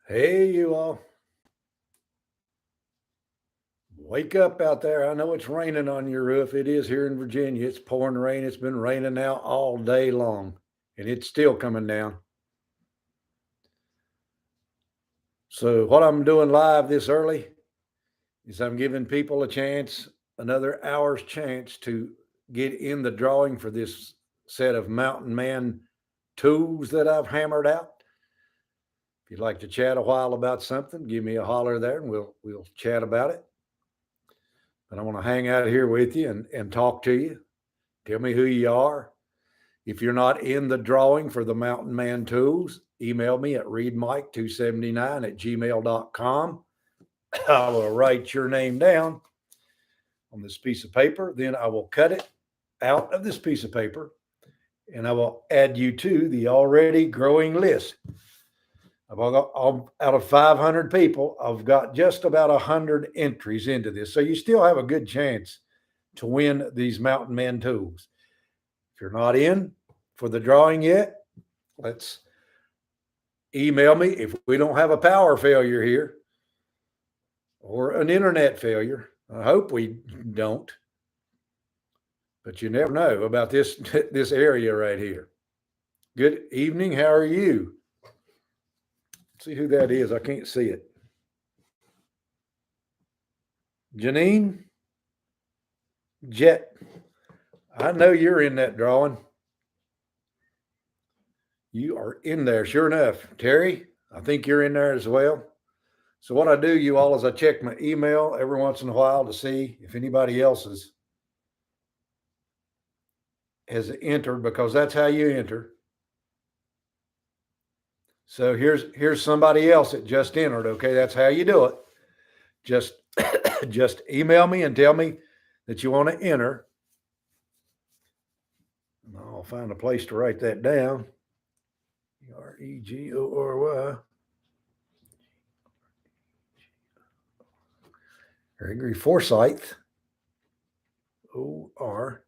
Hey, you all. Wake up out there. I know it's raining on your roof. It is here in Virginia. It's pouring rain. It's been raining now all day long, and it's still coming down. So, what I'm doing live this early is I'm giving people a chance, another hour's chance to get in the drawing for this set of Mountain Man tools that I've hammered out. If you'd like to chat a while about something, give me a holler there and we'll chat about it. But I want to hang out here with you and talk to you. Tell me who you are. If you're not in the drawing for the Mountain Man tools, email me at readmike279@gmail.com. I will write your name down on this piece of paper. Then I will cut it out of this piece of paper and I will add you to the already growing list. Out of 500 people, I've got just about 100 entries into this. So you still have a good chance to win these Mountain Man tools. If you're not in for the drawing yet, let's email me. If we don't have a power failure here or an internet failure, I hope we don't, but you never know about this area right here. Good evening. How are you? See who that is. I can't see it. Janine? Jet. I know you're in that drawing. You are in there, sure enough. Terry, I think you're in there as well. So what I do, you all, is I check my email every once in a while to see if anybody else's has entered, because that's how you enter. So here's somebody else that just entered. Okay, that's how you do it. Just just email me and tell me that you want to enter. I'll find a place to write that down. Regory. Gregory Forsyth. ORSYTHE.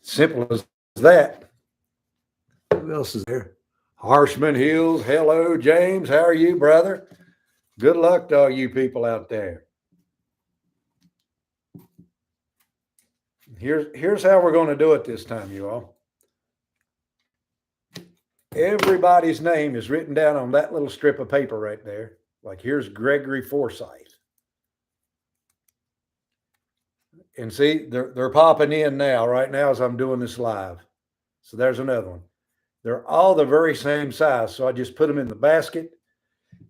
Simple as that. Who else is there? Harshman Hills. Hello, James. How are you, brother? Good luck to all you people out there. Here's how we're going to do it this time, you all. Everybody's name is written down on that little strip of paper right there. Like here's Gregory Forsyth. And see, they're popping in now, right now as I'm doing this live. So there's another one. They're all the very same size. So I just put them in the basket.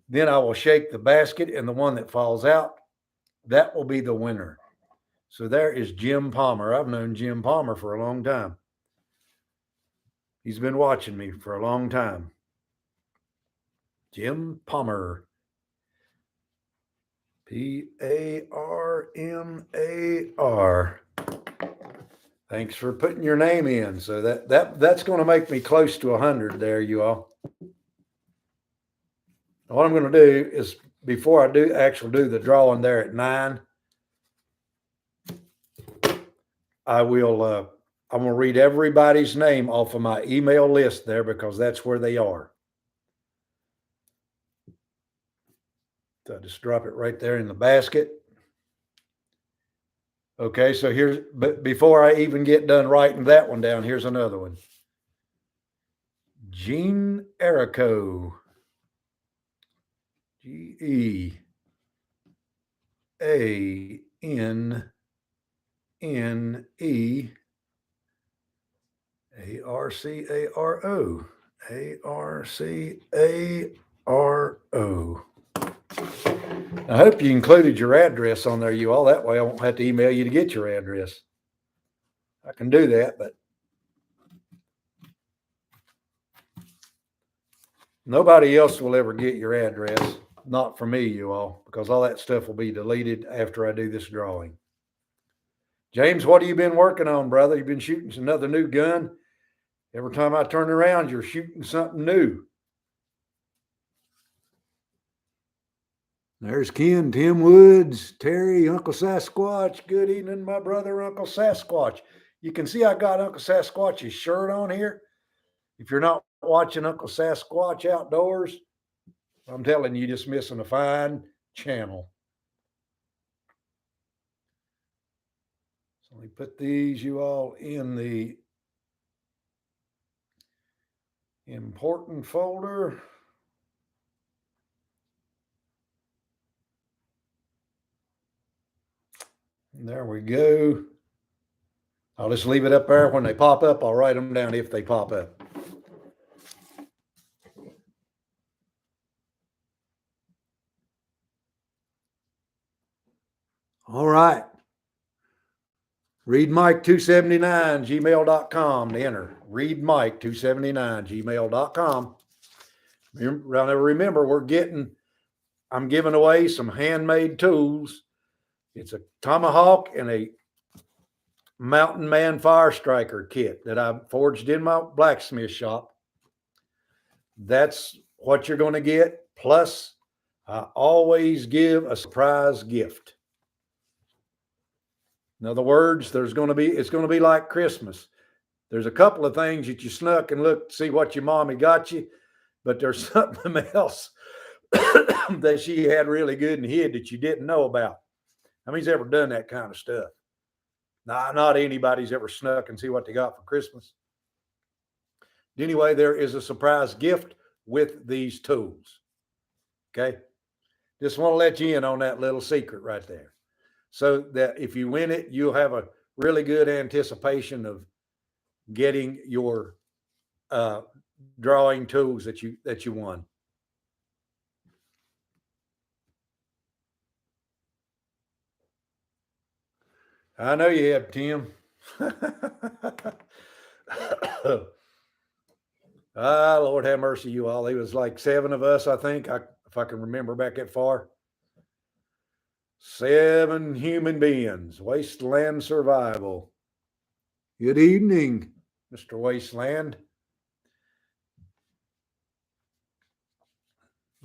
Then I will shake the basket, and the one that falls out, that will be the winner. So there is Jim Palmer. I've known Jim Palmer for a long time. He's been watching me for a long time. Jim Palmer. Parmar. Thanks for putting your name in. So that's going to make me close to 100 there, you all. What I'm going to do is, before I do the drawing there at 9, I'm going to read everybody's name off of my email list there, because that's where they are. So I just drop it right there in the basket. Okay, so but before I even get done writing that one down, here's another one. Gene Erico. GEANNE ARCARO. I hope you included your address on there, you all. That way I won't have to email you to get your address. I can do that, but nobody else will ever get your address. Not for me, you all, because all that stuff will be deleted after I do this drawing. James, what have you been working on, brother? You've been shooting another new gun? Every time I turn around, you're shooting something new. There's Ken, Tim Woods, Terry, Uncle Sasquatch. Good evening, my brother, Uncle Sasquatch. You can see I got Uncle Sasquatch's shirt on here. If you're not watching Uncle Sasquatch outdoors, I'm telling you, just missing a fine channel. So let me put these you all in the important folder. And there we go. I'll just leave it up there. When they pop up, I'll write them down if they pop up. All right. ReadMike279 gmail.com to enter. ReadMike279 gmail.com. Remember, I'm giving away some handmade tools. It's a tomahawk and a Mountain Man Fire Striker kit that I forged in my blacksmith shop. That's what you're going to get. Plus, I always give a surprise gift. In other words, it's going to be like Christmas. There's a couple of things that you snuck and looked to see what your mommy got you, but there's something else that she had really good and hid that you didn't know about. How many's ever done that kind of stuff? Not anybody's ever snuck and see what they got for Christmas. Anyway, there is a surprise gift with these tools. Okay. Just want to let you in on that little secret right there. So that if you win it, you'll have a really good anticipation of getting your drawing tools that you won. I know you have, Tim. Lord have mercy, you all. There was like 7 of us, I think, if I can remember back that far. 7 human beings. Wasteland survival. Good evening, Mr. Wasteland.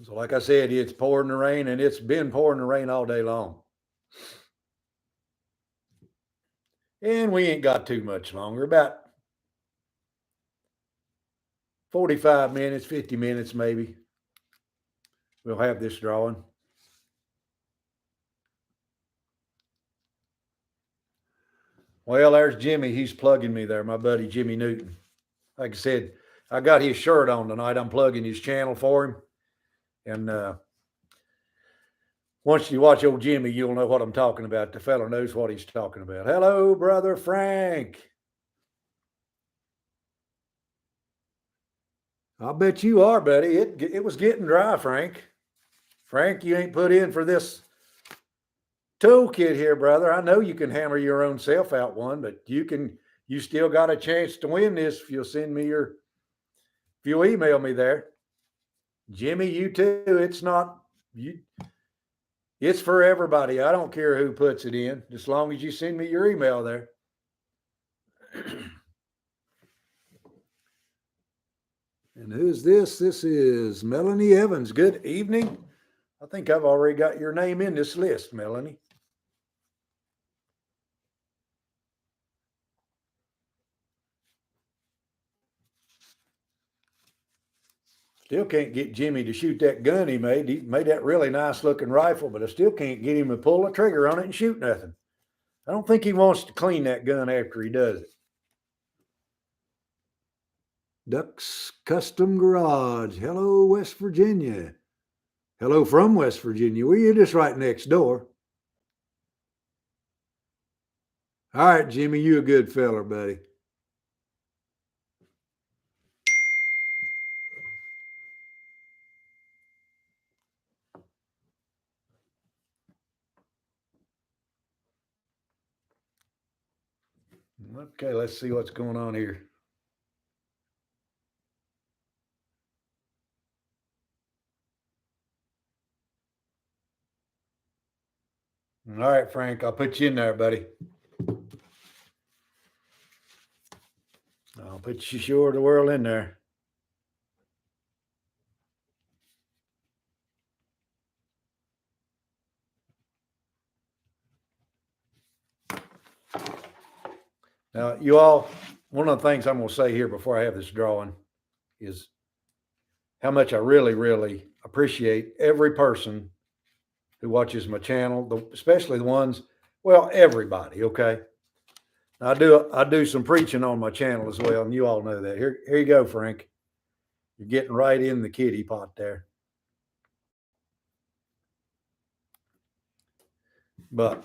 So like I said, it's pouring the rain, and it's been pouring the rain all day long. And we ain't got too much longer, about 45 minutes, 50 minutes maybe. We'll have this drawing. Well, there's Jimmy. He's plugging me there, my buddy Jimmy Newton. Like I said, I got his shirt on tonight. I'm plugging his channel for him. And once you watch old Jimmy, you'll know what I'm talking about. The fella knows what he's talking about. Hello, Brother Frank. I'll bet you are, buddy. It was getting dry, Frank. Frank, you ain't put in for this toolkit here, brother. I know you can hammer your own self out one, but you still got a chance to win this if you'll email me there. Jimmy, you too. It's for everybody. I don't care who puts it in, as long as you send me your email there. And who's this? This is Melanie Evans. Good evening. I think I've already got your name in this list, Melanie. Still can't get Jimmy to shoot that gun he made. He made that really nice looking rifle, but I still can't get him to pull a trigger on it and shoot nothing. I don't think he wants to clean that gun after he does it. Ducks Custom Garage. Hello, West Virginia. Hello from West Virginia. Well, you're just right next door. All right, Jimmy, you a good feller, buddy. Okay, let's see what's going on here. All right, Frank, I'll put you in there, buddy. I'll put you sure the world in there. Now, you all, one of the things I'm going to say here before I have this drawing is how much I really, really appreciate every person who watches my channel, especially the ones, well, everybody, okay? I do some preaching on my channel as well, and you all know that. Here you go, Frank. You're getting right in the kitty pot there. But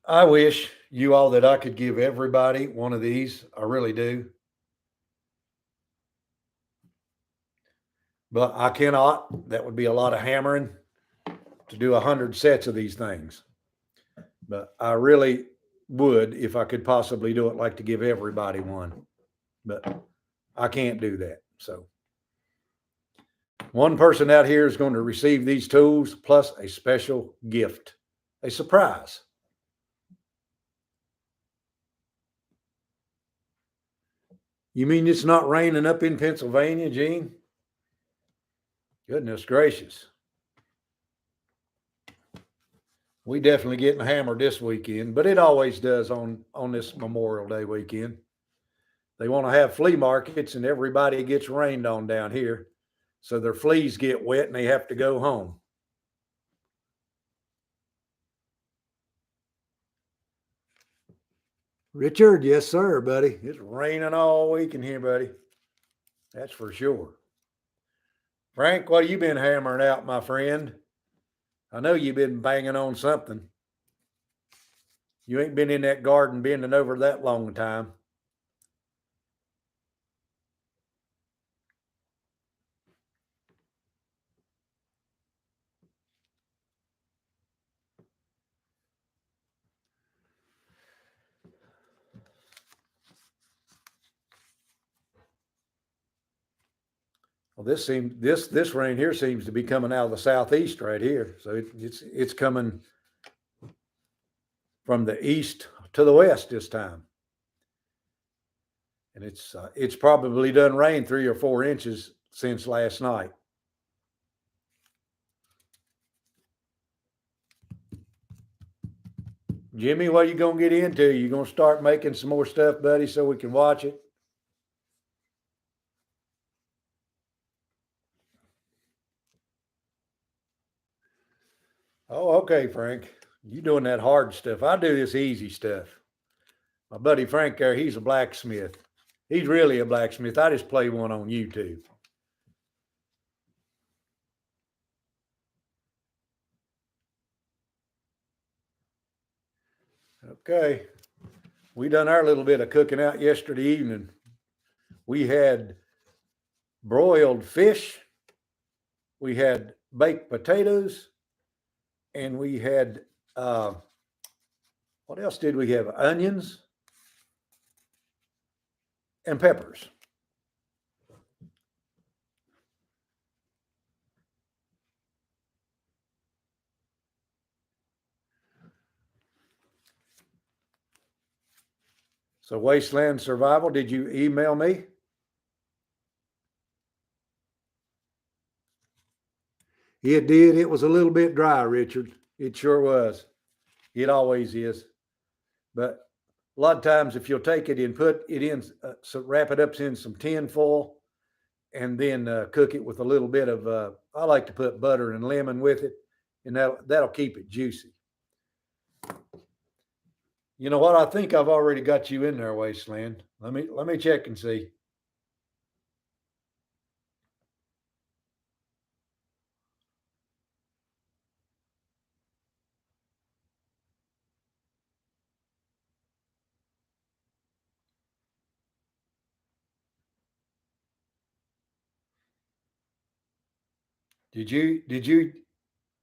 I wish you all that I could give everybody one of these. I really do. But I cannot. That would be a lot of hammering to do 100 sets of these things. But I really would, if I could possibly do it, like to give everybody one. But I can't do that. So one person out here is going to receive these tools plus a special gift, a surprise. You mean it's not raining up in Pennsylvania, Gene? Goodness gracious. We definitely getting hammered this weekend, but it always does on this Memorial Day weekend. They want to have flea markets and everybody gets rained on down here. So their fleas get wet and they have to go home. Richard, yes, sir, buddy. It's raining all week in here, buddy. That's for sure. Frank, what have you been hammering out, my friend? I know you've been banging on something. You ain't been in that garden bending over that long time. Well, this rain here seems to be coming out of the southeast right here. So it's coming from the east to the west this time, and it's probably done rain 3 or 4 inches since last night. Jimmy, what are you gonna get into? You gonna start making some more stuff, buddy, so we can watch it? Oh, okay, Frank. You doing that hard stuff. I do this easy stuff. My buddy Frank there, he's a blacksmith. He's really a blacksmith. I just play one on YouTube. Okay. We done our little bit of cooking out yesterday evening. We had broiled fish, we had baked potatoes, and we had what else did we have? Onions and peppers. So Wasteland Survival, did you email me? It did. It was a little bit dry, Richard. It sure was. It always is. But a lot of times, if you'll take it and put it in, so wrap it up in some tin foil, and then cook it with a little bit of, I like to put butter and lemon with it, and that'll keep it juicy. You know what? I think I've already got you in there, Wasteland. Let me check and see. Did you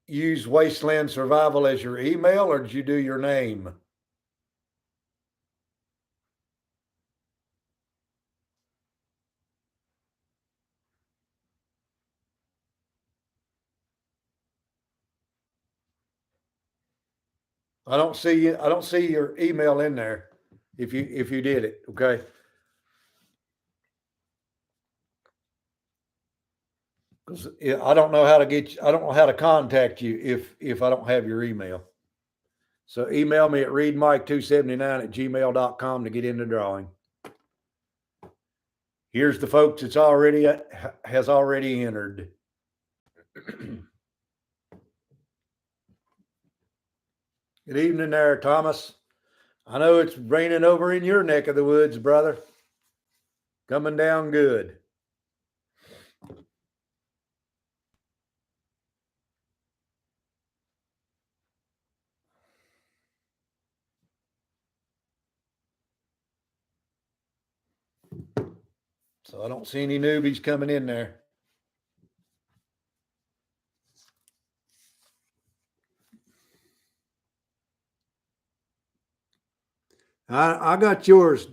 use Wasteland Survival as your email, or did you do your name? I don't see you. I don't see your email in there. If you did it, okay. Because I don't know how to get. I don't know how to contact you if I don't have your email. So email me at readmike279@gmail.com to get in the drawing. Here's the folks that's already has already entered. Good evening there, Thomas. I know it's raining over in your neck of the woods, brother. Coming down good. So I don't see any newbies coming in there. I got yours,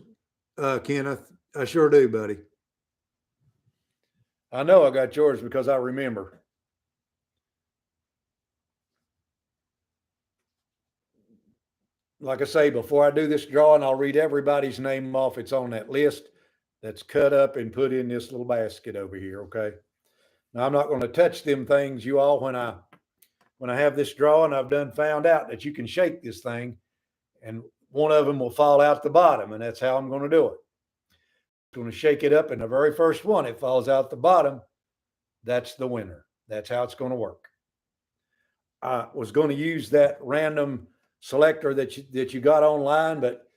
Kenneth. I sure do, buddy. I know I got yours because I remember. Like I say, before I do this drawing, I'll read everybody's name off. It's on that list that's cut up and put in this little basket over here. Okay. Now I'm not going to touch them things, you all. When I have this drawing, I've done found out that you can shake this thing, and one of them will fall out the bottom, and that's how I'm going to do it. I'm going to shake it up, and the very first one it falls out the bottom, that's the winner. That's how it's going to work. I was going to use that random selector that you got online, but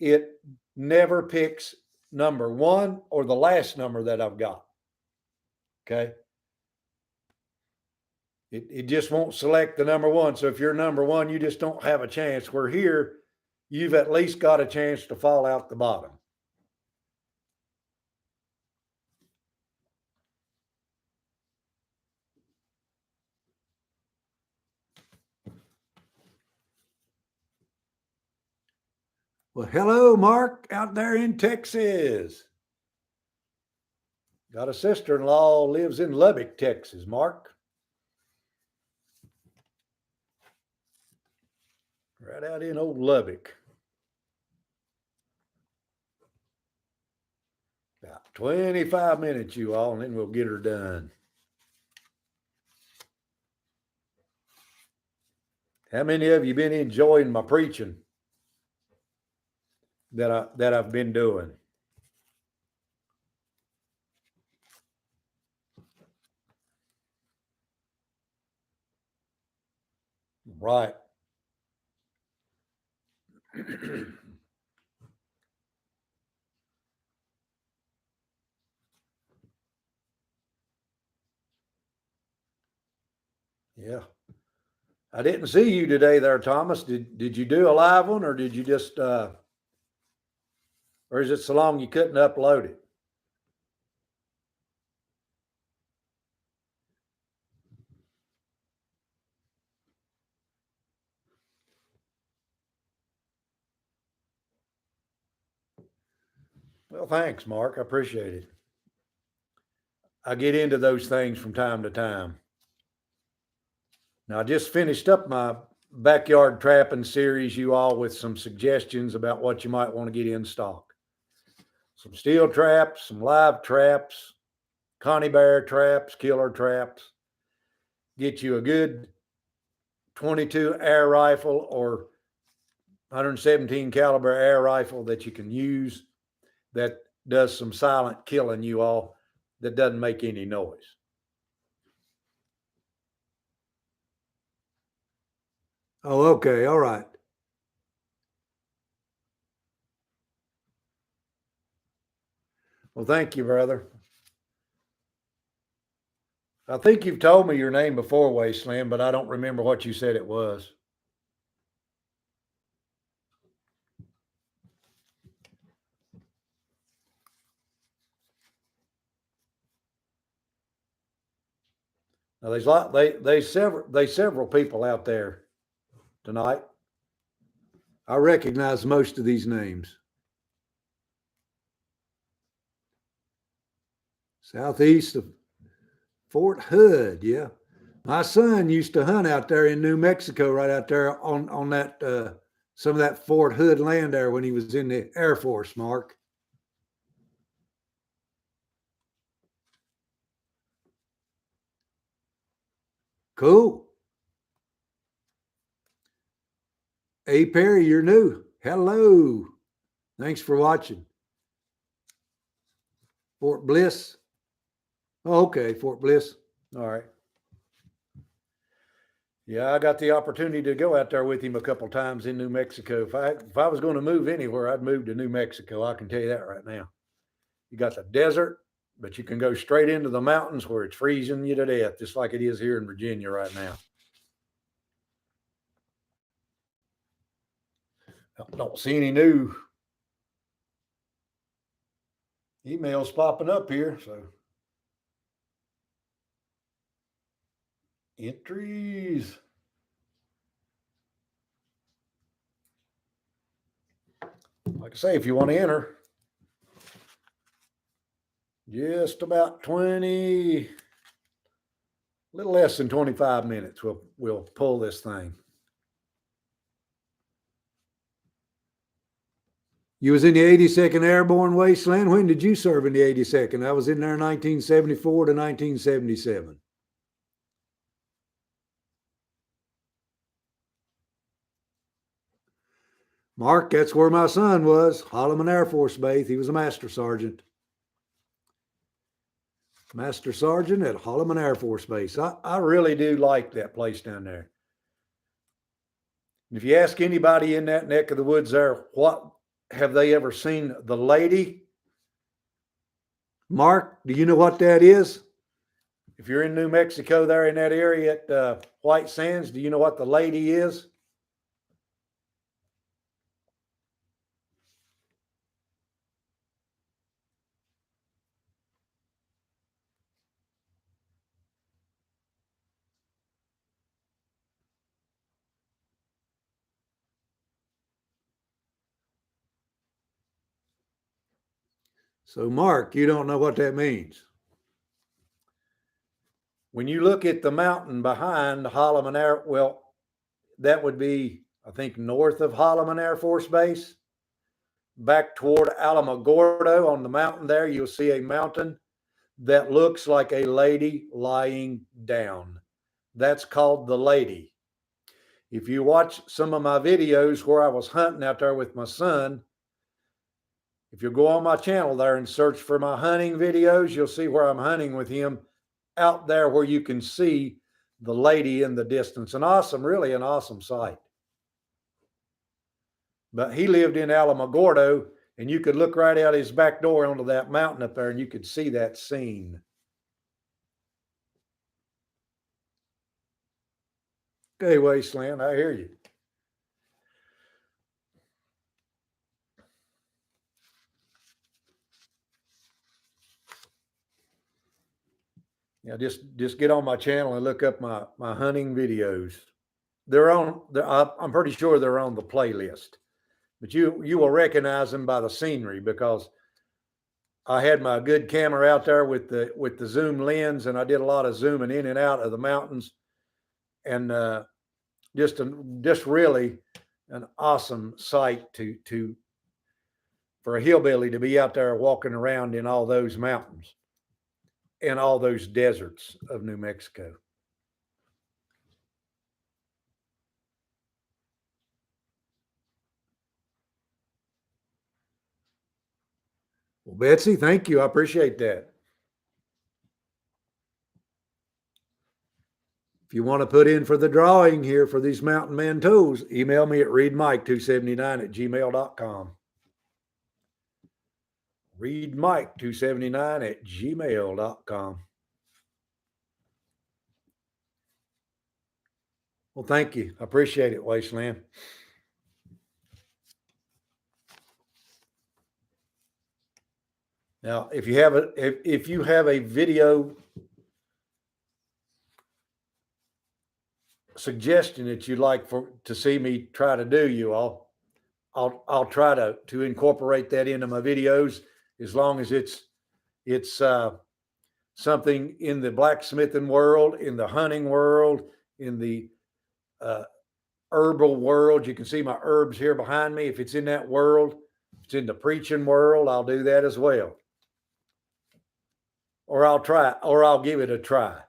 it never picks number one or the last number that I've got. Okay. It just won't select the number one. So if you're number one, you just don't have a chance. Where here, you've at least got a chance to fall out the bottom. Well, hello, Mark, out there in Texas. Got a sister-in-law lives in Lubbock, Texas. Mark. Right out in old Lubbock. About 25 minutes, you all, and then we'll get her done. How many of you been enjoying my preaching that I've been doing? Right. Yeah. I didn't see you today there, Thomas. Did you do a live one, or did you just or is it so long you couldn't upload it? Well, thanks, Mark. I appreciate it. I get into those things from time to time. Now, I just finished up my backyard trapping series, you all, with some suggestions about what you might want to get in stock. Some steel traps, some live traps, Connie bear traps, killer traps. Get you a good 22 air rifle or 117 caliber air rifle that you can use that does some silent killing, you all, that doesn't make any noise. Oh, okay. All right. Well, thank you, brother. I think you've told me your name before, Wasteland, but I don't remember what you said it was. Now there's several people out there tonight. I recognize most of these names. Southeast of Fort Hood, yeah. My son used to hunt out there in New Mexico, right out there on that some of that Fort Hood land there when he was in the Air Force, Mark. Cool. A. Perry, you're new. Hello. Thanks for watching. Fort Bliss. Oh, okay, Fort Bliss. All right. Yeah, I got the opportunity to go out there with him a couple times in New Mexico. If I was going to move anywhere, I'd move to New Mexico. I can tell you that right now. You got the desert, but you can go straight into the mountains where it's freezing you to death, just like it is here in Virginia right now. I don't see any new emails popping up here. So entries. Like I say, if you want to enter, just about 20, a little less than 25 minutes, we'll pull this thing. You was in the 82nd Airborne Wasteland. When did you serve in the 82nd? I was in there 1974 to 1977. Mark, that's where my son was, Holloman Air Force Base. He was a master sergeant. Master Sergeant at Holloman Air Force Base. I really do like that place down there. If you ask anybody in that neck of the woods there, what have they ever seen the lady? Mark, do you know what that is? If you're in New Mexico there in that area at White Sands, do you know what the lady is? So, Mark, you don't know what that means. When you look at the mountain behind Holloman Air, well, that would be, I think, north of Holloman Air Force Base. Back toward Alamogordo on the mountain there, you'll see a mountain that looks like a lady lying down. That's called the Lady. If you watch some of my videos where I was hunting out there with my son, if you go on my channel there and search for my hunting videos, you'll see where I'm hunting with him out there where you can see the lady in the distance. Really an awesome sight. But he lived in Alamogordo, and you could look right out his back door onto that mountain up there, and you could see that scene. Okay, Wasteland, I hear you. Yeah, just get on my channel and look up my hunting videos. I'm pretty sure they're on the playlist, but you will recognize them by the scenery because I had my good camera out there with the zoom lens, and I did a lot of zooming in and out of the mountains, and just really an awesome sight for a hillbilly to be out there walking around in all those mountains and all those deserts of New Mexico. Well, Betsy, thank you. I appreciate that. If you want to put in for the drawing here for these Mountain Man toes, email me at readmike279@gmail.com. readmike279@gmail.com. Well, thank you. I appreciate it, Wasteland. Now, if you have a video suggestion that you'd like to see me try to do, you all, I'll try to incorporate that into my videos, as long as it's something in the blacksmithing world, in the hunting world, in the herbal world. You can see my herbs here behind me. If it's in that world, if it's in the preaching world, I'll do that as well. Or I'll give it a try.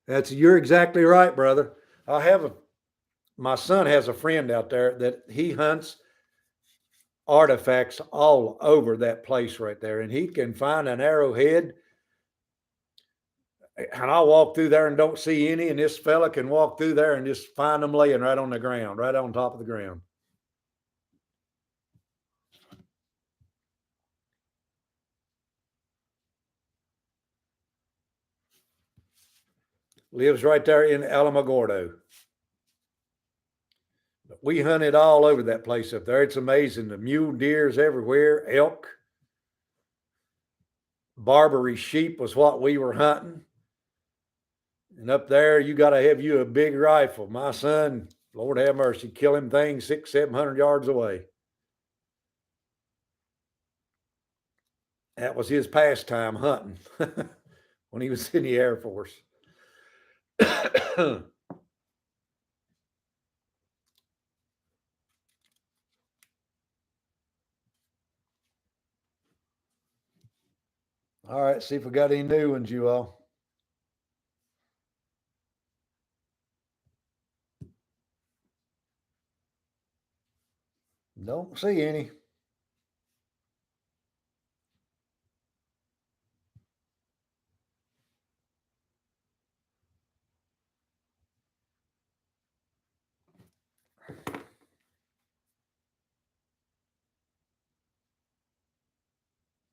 You're exactly right, brother. I have a My son has a friend out there that he hunts artifacts all over that place right there, and he can find an arrowhead. And I'll walk through there and don't see any, and this fella can walk through there and just find them laying right on the ground, right on top of the ground. Lives right there in Alamogordo. We hunted all over that place up there. It's amazing. The mule deers everywhere, elk, Barbary sheep was what we were hunting. And up there, you got to have you a big rifle. My son, Lord have mercy, kill him things 600-700 yards away. That was his pastime, hunting, when he was in the Air Force. All right, see if we got any new ones, you all. Don't see any.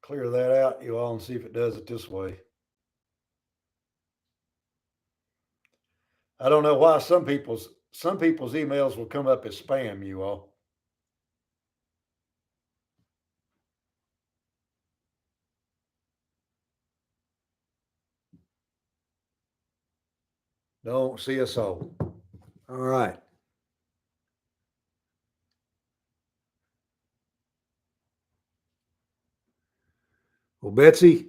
Clear that out, you all, and see if it does it this way. I don't know why some people's emails will come up as spam, you all. Don't see a soul. All right. Well, Betsy,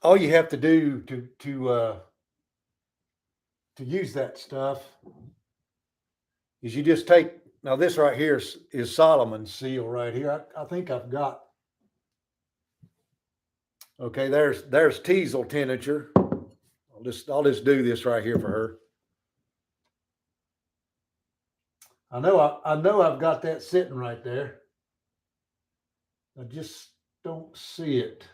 all you have to do to use that stuff is you just take, now this right here is Solomon's seal right here. I think I've got, okay, there's teasel tincture. I'll just do this right here for her. I know I've got that sitting right there. I just don't see it.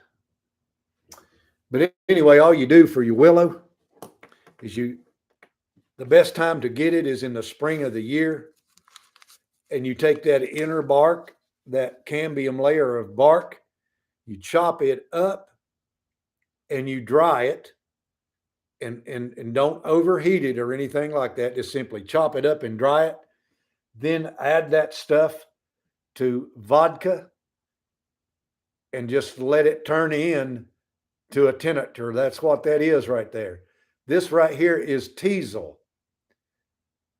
But anyway, all you do for your willow is the best time to get it is in the spring of the year. And you take that inner bark, that cambium layer of bark, you chop it up and you dry it, and don't overheat it or anything like that. Just simply chop it up and dry it. Then add that stuff to vodka and just let it turn in to a tincture. That's what that is right there. This right here is teasel.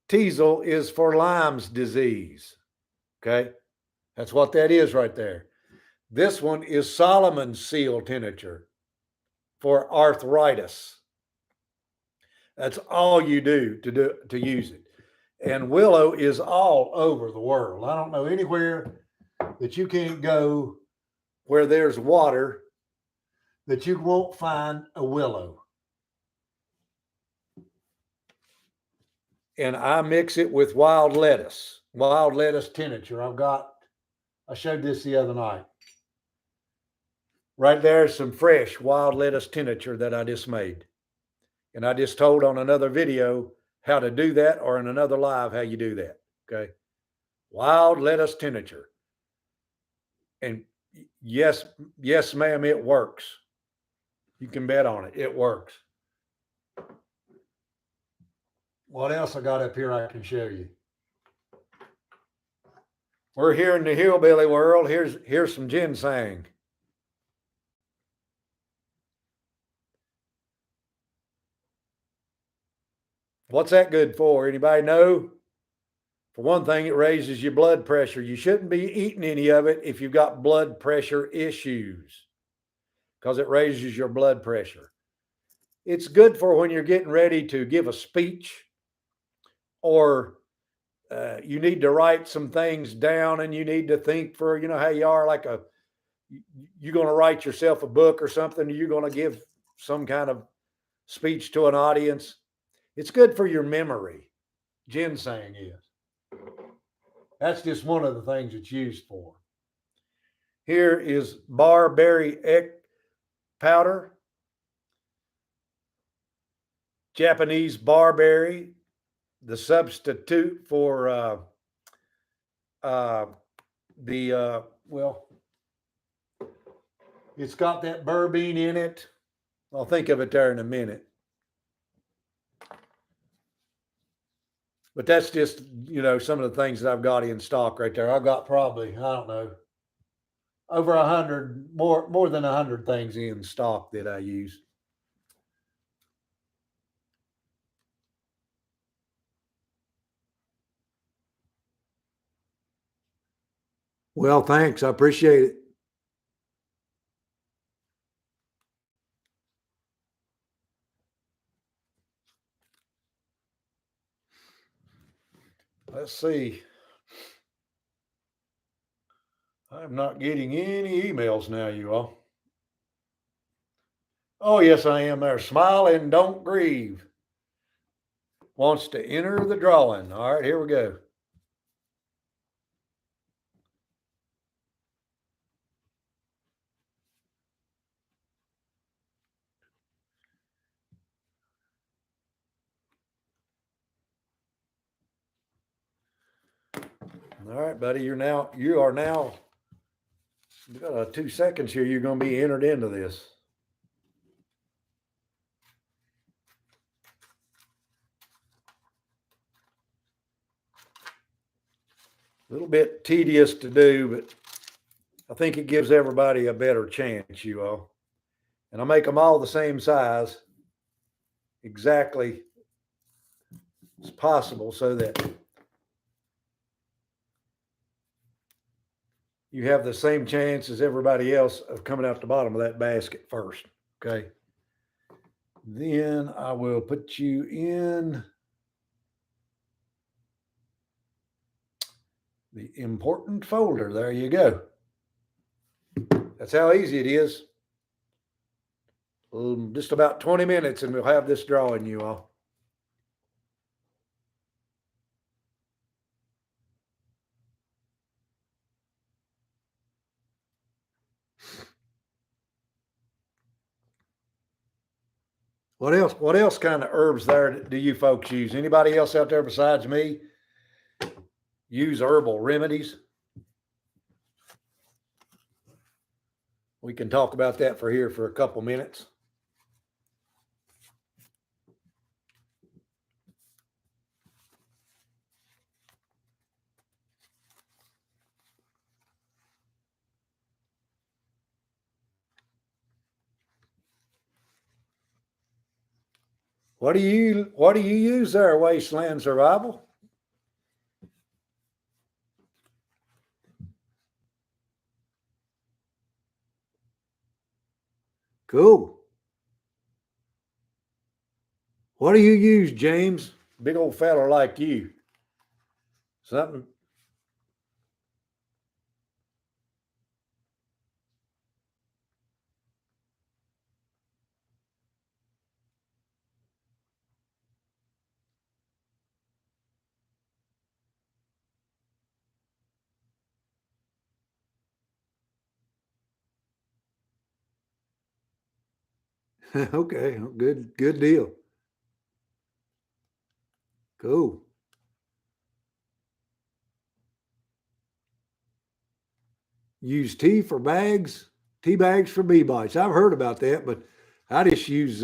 Teasel is for Lyme's disease. Okay. That's what that is right there. This one is Solomon's seal tincture for arthritis. That's all you do to use it. And willow is all over the world. I don't know anywhere that you can't go where there's water that you won't find a willow. And I mix it with wild lettuce tincture. I showed this the other night. Right there is some fresh wild lettuce tincture that I just made. And I just told on another video how to do that, or in another live how you do that. Okay. Wild lettuce tincture. And yes, ma'am, it works. You can bet on it. It works. What else I got up here I can show you? We're here in the hillbilly world. Here's some ginseng. What's that good for? Anybody know? For one thing, it raises your blood pressure. You shouldn't be eating any of it if you've got blood pressure issues, because it raises your blood pressure. It's good for when you're getting ready to give a speech, or you need to write some things down and you need to think for, how you are, like you're going to write yourself a book or something. You're going to give some kind of speech to an audience. It's good for your memory. Ginseng is. That's just one of the things it's used for. Here is barberry egg powder, Japanese barberry, the substitute for well, it's got that berbeine in it. I'll think of it there in a minute. But that's just, some of the things that I've got in stock right there. I've got probably, I don't know, over 100, more than 100 things in stock that I use. Well, thanks. I appreciate it. Let's see. I'm not getting any emails now, you all. Oh, yes, I am there. Smile and don't grieve. Wants to enter the drawing. All right, here we go. All right, buddy. You are now, you got 2 seconds here. You're going to be entered into this. A little bit tedious to do, but I think it gives everybody a better chance, you all. And I make them all the same size, exactly as possible, so that you have the same chance as everybody else of coming out the bottom of that basket first. Okay. Then I will put you in the important folder. There you go. That's how easy it is. Just about 20 minutes and we'll have this drawing, you all. What else kind of herbs there do you folks use? Anybody else out there besides me use herbal remedies? We can talk about that for a couple minutes. What do you use there, Wasteland Survival? Cool. What do you use, James? Big old fella like you. Something. Okay, good deal. Cool. Use tea bags for bee bites. I've heard about that, but I just use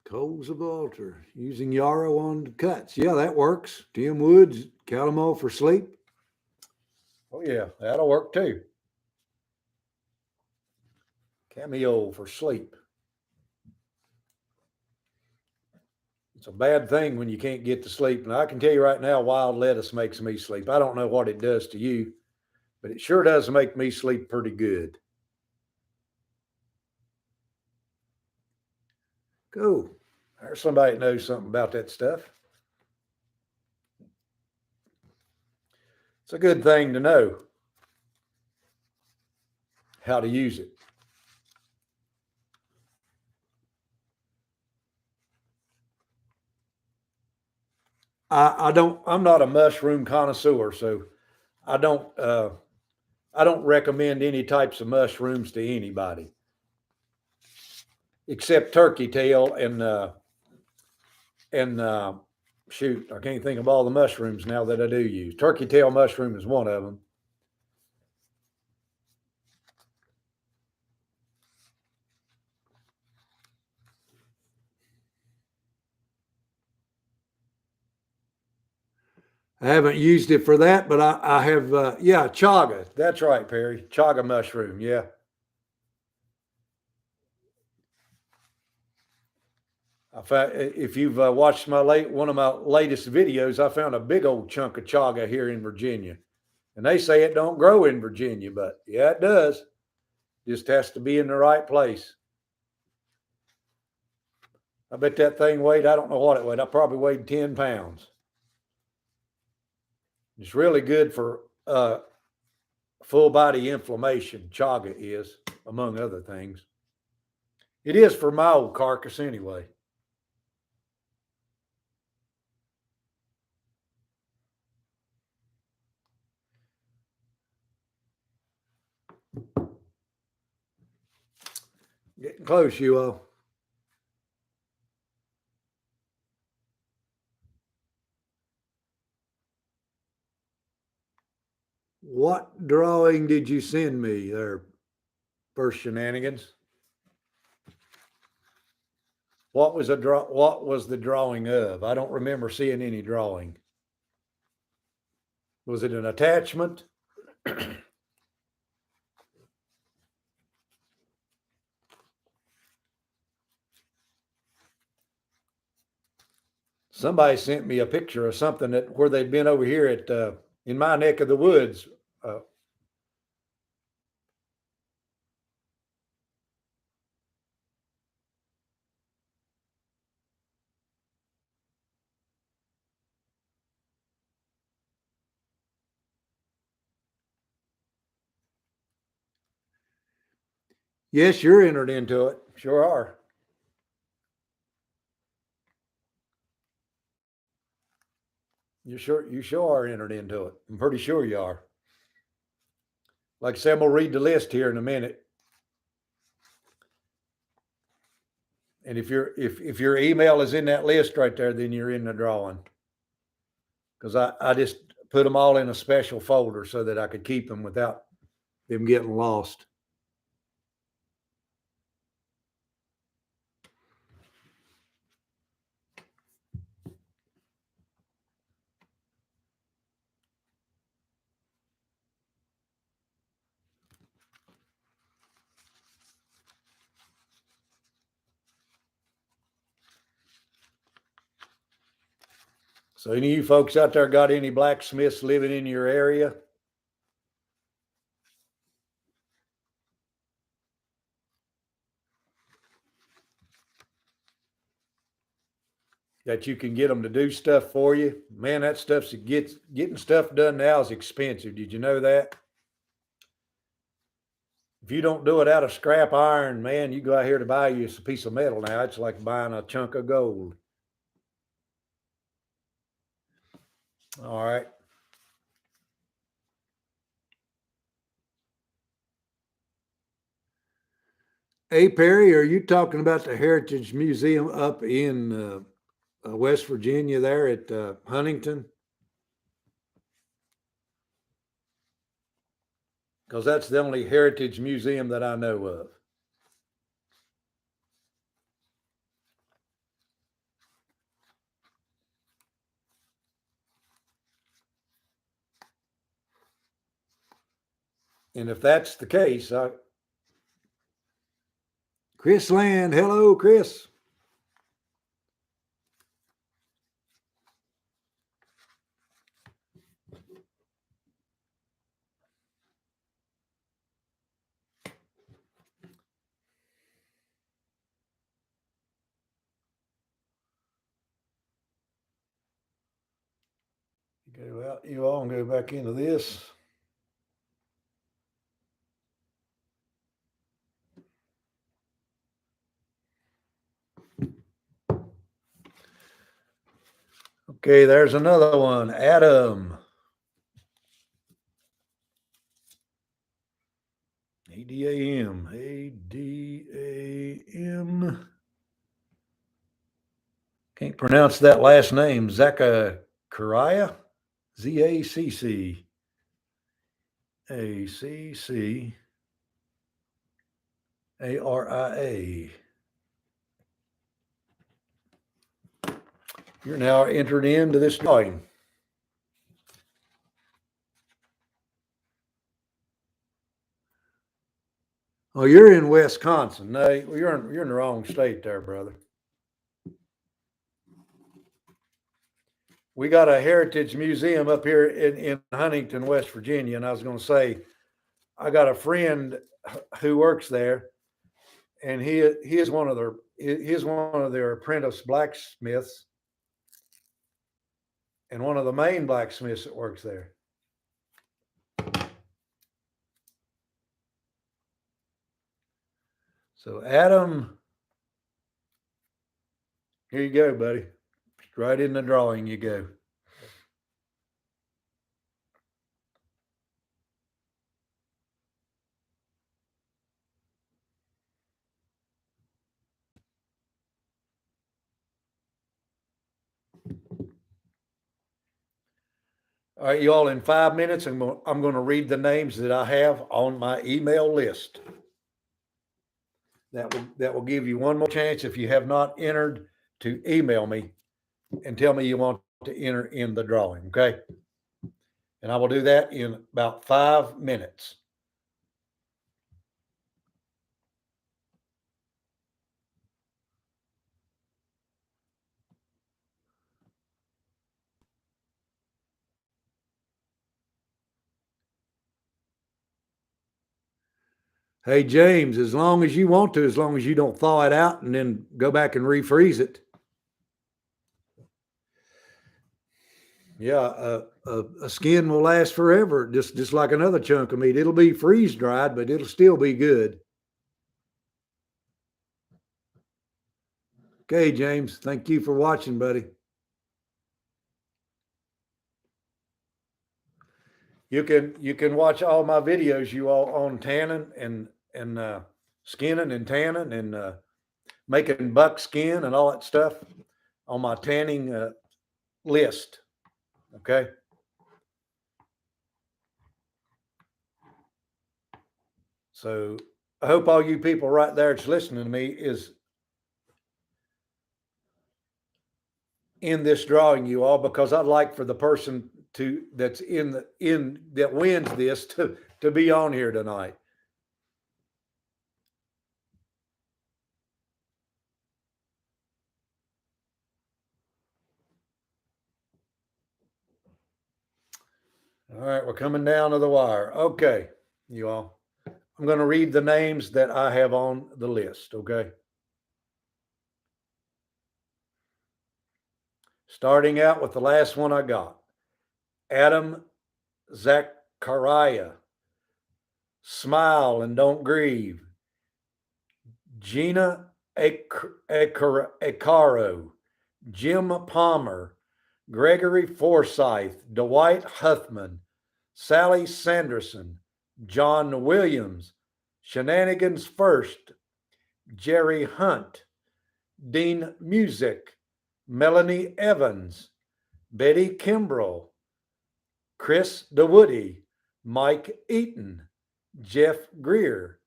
coals of altar, using yarrow on cuts. Yeah, that works. Tim Woods, calomel for sleep. Oh yeah, that'll work too. Cameo for sleep. It's a bad thing when you can't get to sleep. And I can tell you right now, wild lettuce makes me sleep. I don't know what it does to you, but it sure does make me sleep pretty good. Cool. There's somebody that knows something about that stuff. It's a good thing to know how to use it. I'm not a mushroom connoisseur, so I don't, I don't recommend any types of mushrooms to anybody except turkey tail and shoot, I can't think of all the mushrooms now that I do use. Turkey tail mushroom is one of them. I haven't used it for that, but I have, yeah, chaga. That's right, Perry. Chaga mushroom. Yeah. If you've watched one of my latest videos, I found a big old chunk of chaga here in Virginia. And they say it don't grow in Virginia, but yeah, it does. Just has to be in the right place. I bet that thing weighed, I don't know what it weighed. I probably weighed 10 pounds. It's really good for full body inflammation. Chaga is, among other things. It is for my old carcass anyway. Getting close, you all. What drawing did you send me there, First Shenanigans? What was the drawing of? I don't remember seeing any drawing. Was it an attachment? Somebody sent me a picture of something that where they'd been over here at in my neck of the woods. Uh, yes, you're entered into it. Sure are. You sure are entered into it. I'm pretty sure you are. Like I said, I'm gonna read the list here in a minute. And if your email is in that list right there, then you're in the drawing. Because I just put them all in a special folder so that I could keep them without them getting lost. So any of you folks out there got any blacksmiths living in your area? That you can get them to do stuff for you? Man, that getting stuff done now is expensive. Did you know that? If you don't do it out of scrap iron, man, you go out here to buy you a piece of metal now. It's like buying a chunk of gold. All right. Hey, Perry, are you talking about the Heritage Museum up in West Virginia there at Huntington? Because that's the only heritage museum that I know of. And if that's the case, Chris Land, hello, Chris. Okay, well, you all can go back into this. Okay, there's another one. Adam. A-D-A-M. A-D-A-M. Can't pronounce that last name. Zachariah? Z-A-C-C. A-C-C-A-R-I-A. You're now entered into this drawing. Oh, you're in Wisconsin. No, you're in the wrong state there, brother. We got a heritage museum up here in Huntington, West Virginia, and I was going to say, I got a friend who works there, and he is one of their apprentice blacksmiths, and one of the main blacksmiths that works there. So Adam, here you go, buddy. Right in the drawing you go. All right, you all, in 5 minutes, I'm going to read the names that I have on my email list. That will give you one more chance, if you have not entered, to email me and tell me you want to enter in the drawing, okay? And I will do that in about 5 minutes. Hey, James, as long as you want to, as long as you don't thaw it out and then go back and refreeze it. Yeah, a skin will last forever, just like another chunk of meat. It'll be freeze dried, but it'll still be good. Okay, James, thank you for watching, buddy. You can watch all my videos, you all, on tanning and skinning and tanning and making buck skin and all that stuff on my tanning list. Okay. So I hope all you people right there that's listening to me is in this drawing, you all, because I'd like for the person that's that wins this to be on here tonight. All right, we're coming down to the wire. Okay, you all. I'm going to read the names that I have on the list, okay? Starting out with the last one I got. Adam Zachariah. Smile and don't grieve. Gina Acaro. Jim Palmer. Gregory Forsyth. Dwight Huffman. Sally Sanderson. John Williams. Shenanigans First. Jerry Hunt. Dean Music. Melanie Evans. Betty Kimbrell. Chris DeWoody. Mike Eaton. Jeff Greer.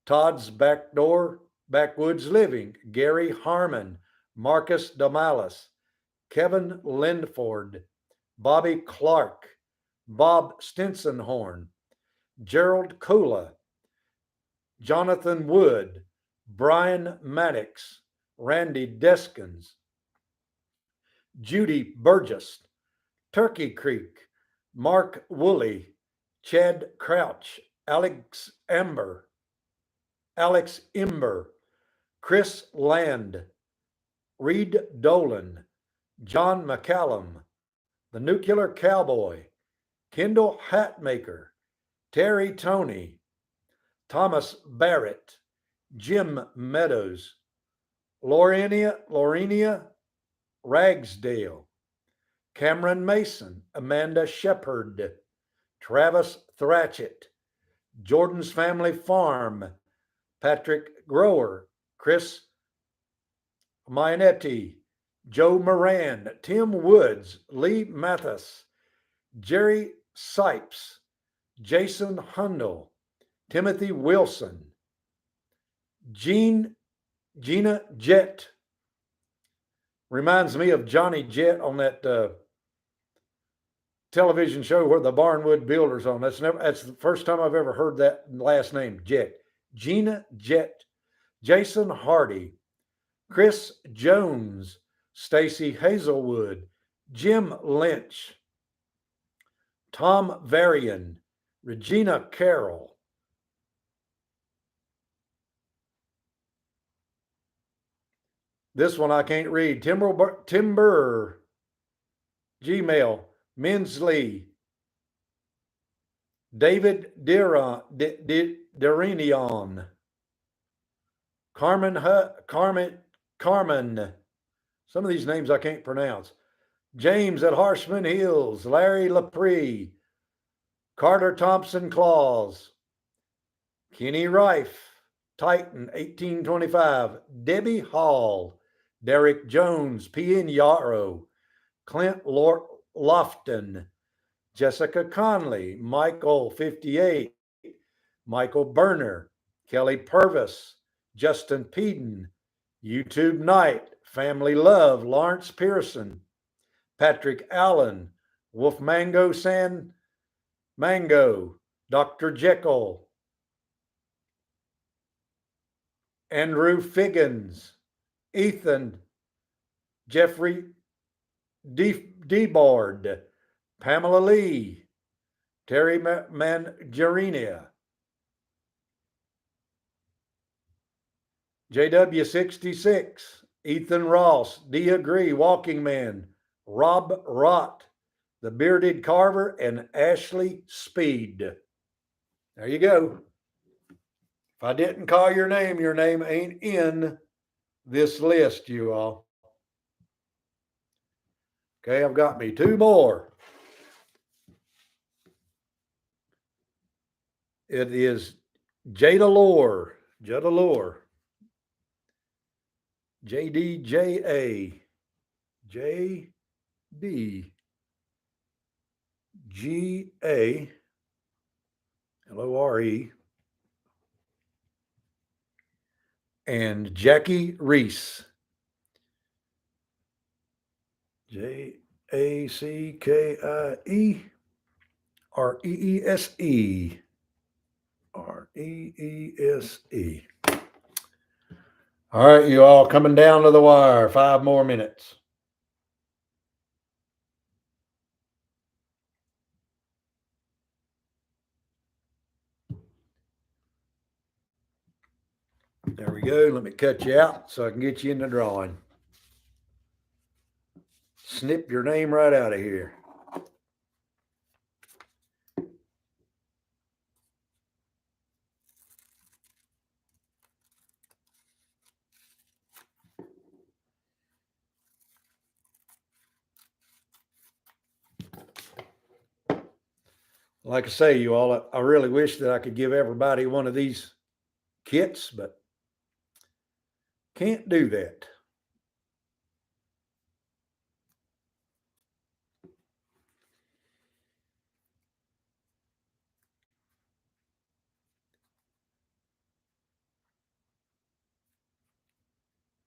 Todd's Backwoods Living. Gary Harmon. Marcus Damalis. Kevin Lindford. Bobby Clark. Bob Stinsonhorn. Gerald Kula. Jonathan Wood. Brian Maddox. Randy Deskins. Judy Burgess. Turkey Creek. Mark Woolley. Chad Crouch. Alex Imber. Chris Land. Reed Dolan. John McCallum. The Nuclear Cowboy. Kendall Hatmaker. Terry Toney. Thomas Barrett. Jim Meadows. Lorenia Ragsdale. Cameron Mason, Amanda Shepard, Travis Thrachett, Jordan's Family Farm, Patrick Grower, Chris Mianetti, Joe Moran, Tim Woods, Lee Mathis, Jerry Sipes, Jason Hundle, Timothy Wilson, Gina Jett. Reminds me of Johnny Jett on that television show where the Barnwood Builders on. That's the first time I've ever heard that last name, Jett. Gina Jett, Jason Hardy, Chris Jones, Stacy Hazelwood, Jim Lynch, Tom Varian, Regina Carroll. This one I can't read. Timber, Gmail, Minsley, David Derinion, Carmen. Some of these names I can't pronounce. James at Harshman Hills, Larry Lapre, Carter Thompson Claus, Kenny Rife, Titan 1825, Debbie Hall, Derek Jones, P.N. Yarrow, Clint Lofton, Jessica Conley, Michael 58, Michael Berner, Kelly Purvis, Justin Peden, YouTube Night, Family Love, Lawrence Pearson, Patrick Allen, Wolf Mango San Mango, Dr. Jekyll, Andrew Figgins, Ethan, Jeffrey Debord, Pamela Lee, Terry Mangiarinia, JW66, Ethan Ross, D. Agree, Walking Man, Rob Rott, The Bearded Carver, and Ashley Speed. There you go. If I didn't call your name ain't in this list, you all. Okay, I've got me two more. It is Jada Lore, JDJA, JDGA, LORE, and Jackie Reese, JACKIE, REESE, REESE. All right, you all, coming down to the wire. 5 more minutes. There we go. Let me cut you out so I can get you in the drawing. Snip your name right out of here. Like I say, you all, I really wish that I could give everybody one of these kits, but can't do that.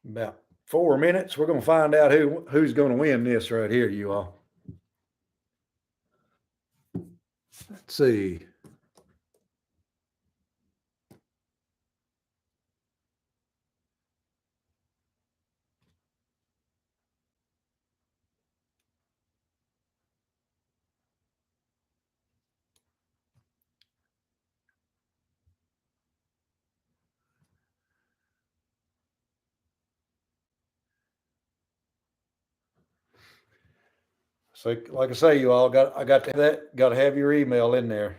About 4 minutes, we're going to find out who's going to win this right here, you all. Let's see. So, like I say, you all got to have that. Got to have your email in there.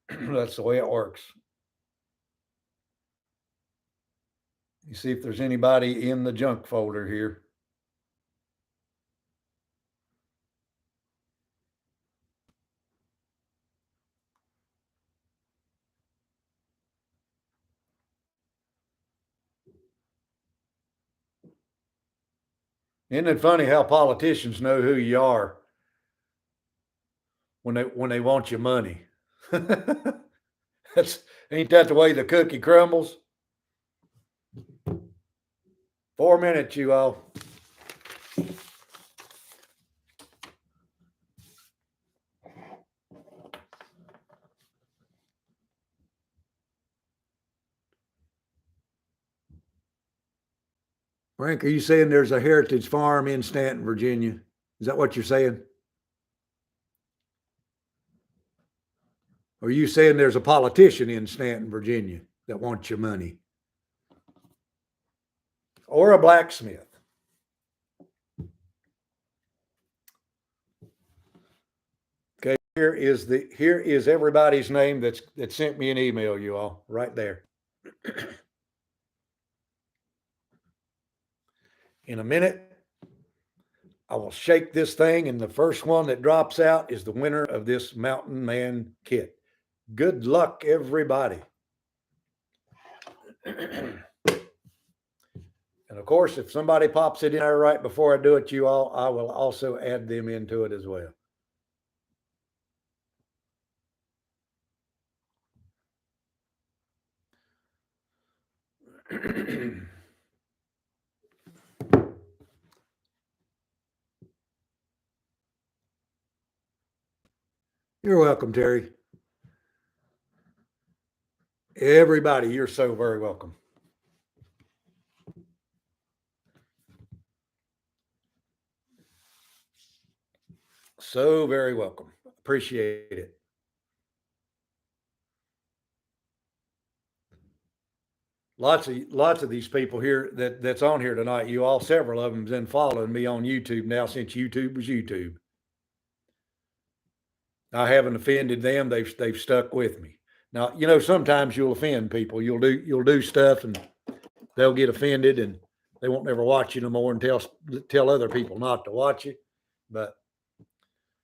That's the way it works. You see if there's anybody in the junk folder here. Isn't it funny how politicians know who you are when they want your money? That's ain't that the way the cookie crumbles? 4 minutes, you all. Frank, are you saying there's a heritage farm in Stanton, Virginia? Is that what you're saying? Or are you saying there's a politician in Stanton, Virginia that wants your money? Or a blacksmith? Okay, here is everybody's name that sent me an email, you all, right there. In a minute, I will shake this thing, and the first one that drops out is the winner of this Mountain Man kit. Good luck, everybody. And of course, if somebody pops it in there right before I do it, you all, I will also add them into it as well. You're welcome, Terry. Everybody, you're so very welcome. So very welcome. Appreciate it. Lots of these people here that's on here tonight. You all, several of them, been following me on YouTube now since YouTube was YouTube. I haven't offended them. They've stuck with me. Now, you know, sometimes you'll offend people. You'll do stuff and they'll get offended and they won't ever watch you no more and tell other people not to watch you. But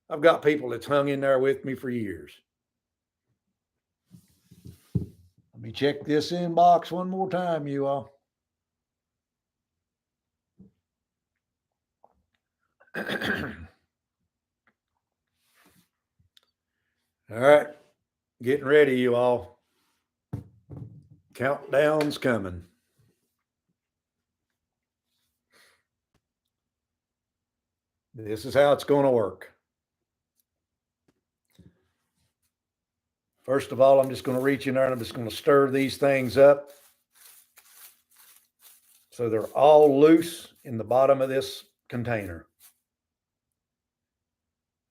I've got people that's hung in there with me for years. Let me check this inbox one more time, you all. All right, getting ready, you all. Countdown's coming. This is how it's going to work. First of all, I'm just going to reach in there and I'm just going to stir these things up so they're all loose in the bottom of this container.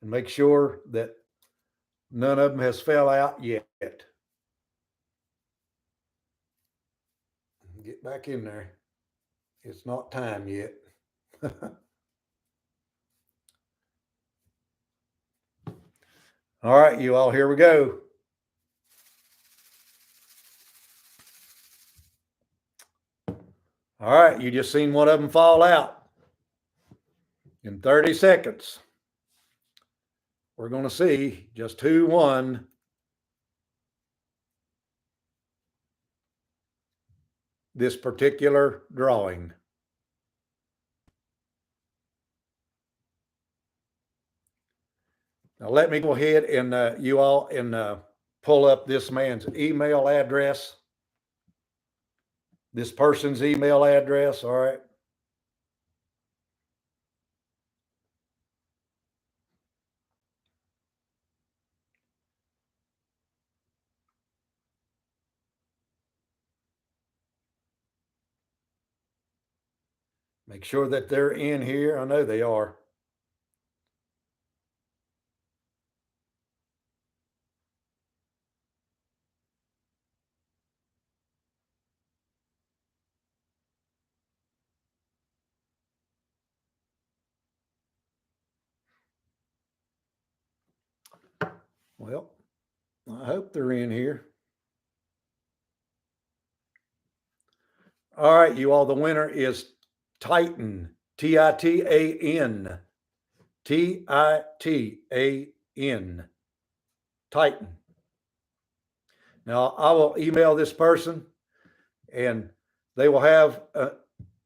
And make sure that none of them has fell out yet. Get back in there. It's not time yet. All right, you all, here we go. All right, you just seen one of them fall out. In 30 seconds, we're going to see just who won this particular drawing. Now let me go ahead and you all and pull up this man's email address. This person's email address, all right? Make sure that they're in here. I know they are. Well, I hope they're in here. All right, you all, the winner is Titan, Titan, Titan, Titan. Now, I will email this person and they will have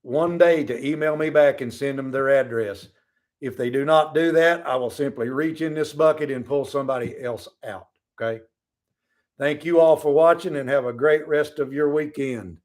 one day to email me back and send them their address. If they do not do that, I will simply reach in this bucket and pull somebody else out. Okay. Thank you all for watching and have a great rest of your weekend.